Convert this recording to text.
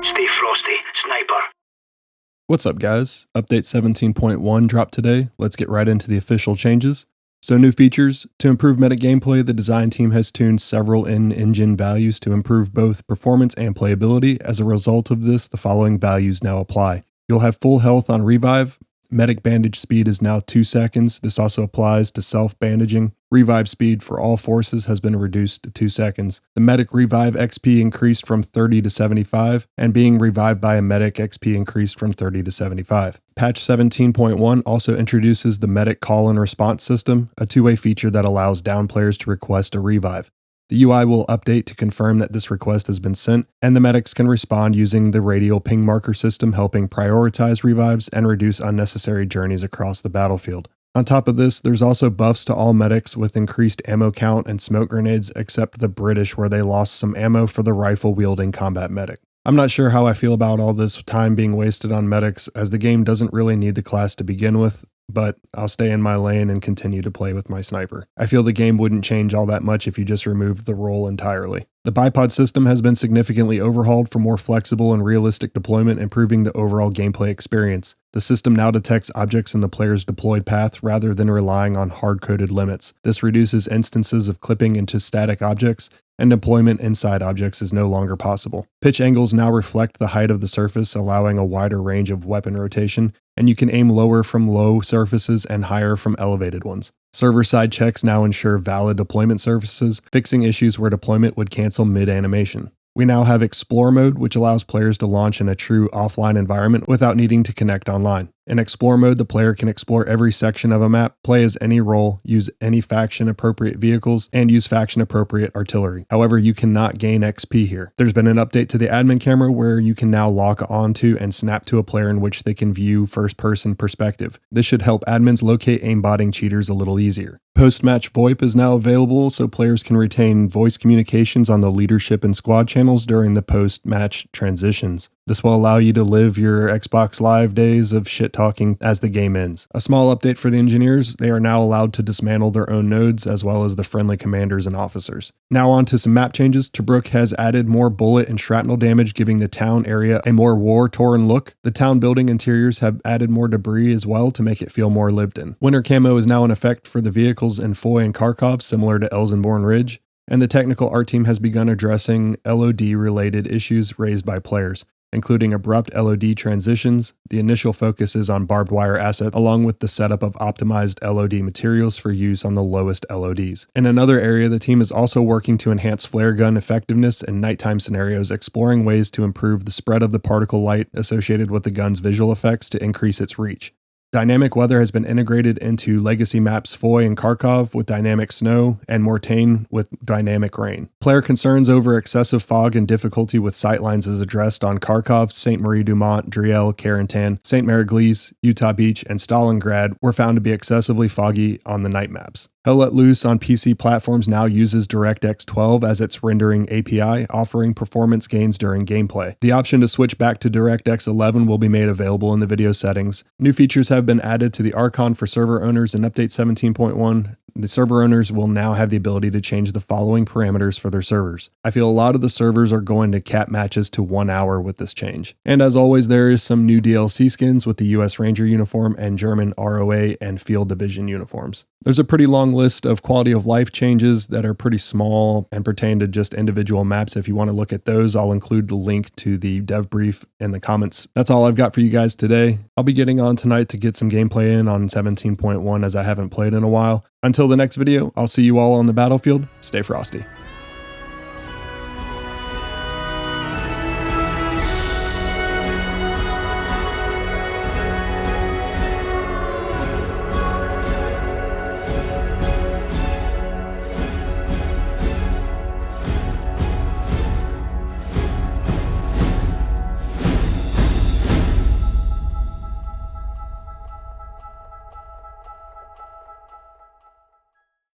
Stay frosty, sniper. What's up, guys? Update 17.1 dropped today. Let's get right into the official changes. So, new features. To improve meta gameplay, the design team has tuned several in-engine values to improve both performance and playability. As a result of this, the following values now apply. You'll have full health on revive. Medic bandage speed is now 2 seconds. This also applies to self-bandaging. Revive speed for all forces has been reduced to 2 seconds. The medic revive XP increased from 30 to 75, and being revived by a medic XP increased from 30 to 75. Patch 17.1 also introduces the medic call and response system, a two-way feature that allows down players to request a revive. The UI will update to confirm that this request has been sent, and the medics can respond using the radial ping marker system, helping prioritize revives and reduce unnecessary journeys across the battlefield. On top of this, there's also buffs to all medics with increased ammo count and smoke grenades, except the British, where they lost some ammo for the rifle-wielding combat medic. I'm not sure how I feel about all this time being wasted on medics, as the game doesn't really need the class to begin with, but I'll stay in my lane and continue to play with my sniper. I feel the game wouldn't change all that much if you just removed the role entirely. The bipod system has been significantly overhauled for more flexible and realistic deployment, improving the overall gameplay experience. The system now detects objects in the player's deployed path rather than relying on hard-coded limits. This reduces instances of clipping into static objects, and deployment inside objects is no longer possible. Pitch angles now reflect the height of the surface, allowing a wider range of weapon rotation, and you can aim lower from low surfaces and higher from elevated ones. Server-side checks now ensure valid deployment surfaces, fixing issues where deployment would cancel mid-animation. We now have Explore mode, which allows players to launch in a true offline environment without needing to connect online. In Explore mode, the player can explore every section of a map, play as any role, use any faction-appropriate vehicles, and use faction-appropriate artillery. However, you cannot gain XP here. There's been an update to the admin camera where you can now lock onto and snap to a player in which they can view first-person perspective. This should help admins locate aimbotting cheaters a little easier. Post-match VoIP is now available, so players can retain voice communications on the leadership and squad channels during the post-match transitions. This will allow you to live your Xbox Live days of shit-talking as the game ends. A small update for the engineers: they are now allowed to dismantle their own nodes, as well as the friendly commanders and officers. Now on to some map changes. Tobruk has added more bullet and shrapnel damage, giving the town area a more war-torn look. The town building interiors have added more debris as well to make it feel more lived in. Winter camo is now in effect for the vehicles in Foy and Kharkov, similar to Elsenborn Ridge, and the technical art team has begun addressing LOD-related issues raised by players, including abrupt LOD transitions. The initial focus is on barbed wire assets, along with the setup of optimized LOD materials for use on the lowest LODs. In another area, the team is also working to enhance flare gun effectiveness in nighttime scenarios, exploring ways to improve the spread of the particle light associated with the gun's visual effects to increase its reach. Dynamic weather has been integrated into legacy maps Foy and Kharkov with dynamic snow, and Mortain with dynamic rain. Player concerns over excessive fog and difficulty with sightlines is addressed on Kharkov, St. Marie-du-Mont, Driel, Carentan, St. Mary-Glise, Utah Beach, and Stalingrad were found to be excessively foggy on the night maps. Hell Let Loose on PC platforms now uses DirectX 12 as its rendering API, offering performance gains during gameplay. The option to switch back to DirectX 11 will be made available in the video settings. New features have been added to the Archon for server owners in Update 17.1. The server owners will now have the ability to change the following parameters for their servers. I feel a lot of the servers are going to cap matches to 1 hour with this change. And as always, there is some new DLC skins with the US Ranger uniform and German ROA and Field Division uniforms. There's a pretty long list of quality of life changes that are pretty small and pertain to just individual maps. If you want to look at those, I'll include the link to the dev brief in the comments. That's all I've got for you guys today. I'll be getting on tonight to get some gameplay in on 17.1 as I haven't played in a while. Until the next video, I'll see you all on the battlefield. Stay frosty.